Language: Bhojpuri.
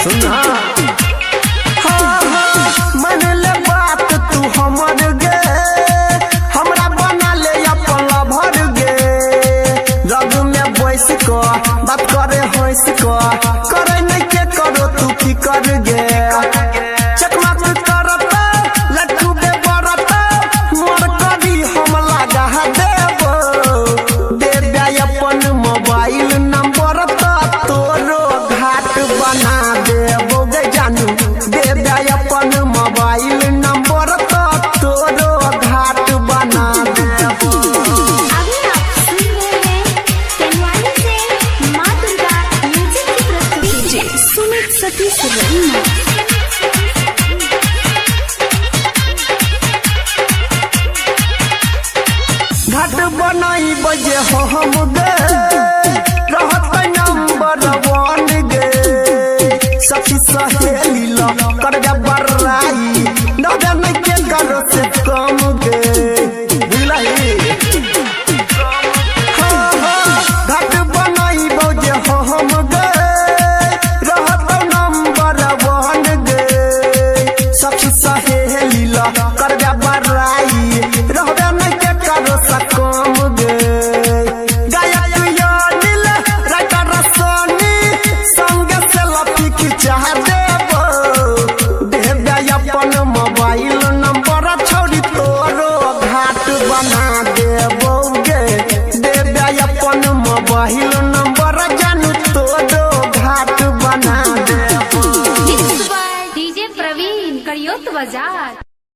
सुना मन ले बात तू हमर गे हमरा बना ले अपन भर गे रग में बैस को बात करे होइस को करे नहीं के करो तू की कर गे चकमक करत लट्टू बे बरत मोर करी हम लगा देबो देबे अपन मोबाइल नंबर तोरो घाट बना देबो गे जानू देबे अपन मोबाइल नंबर तोरो घाट बना देबो। अभी आप सुन रहे हैं केनवानी से माँ दुर्गा म्यूजिक की प्रस्तुति सुमित सतीश रईमा। घाट बनाई बजे हो हम गे रहत नंबर 1 गे सखी सहेली लो कर बर्राई न जाने के करो से कम गे बुझलही घाट बनाई बजे हो हम गे रहत नंबर 1 गे सखी सहेली लो कर बर्राई रहबे नहीं के करो से कम गे गायक यो नील राइटर सोनी संग से लपी खिंचा देबो देबे अपन मोबाइल नंबर छोड़ी तोरो घाट बना देबो गे देबे अपन मोबाइल नंबर जानू तोरो घाट बना देबो। डीजे प्रवीण करियोत बाजार।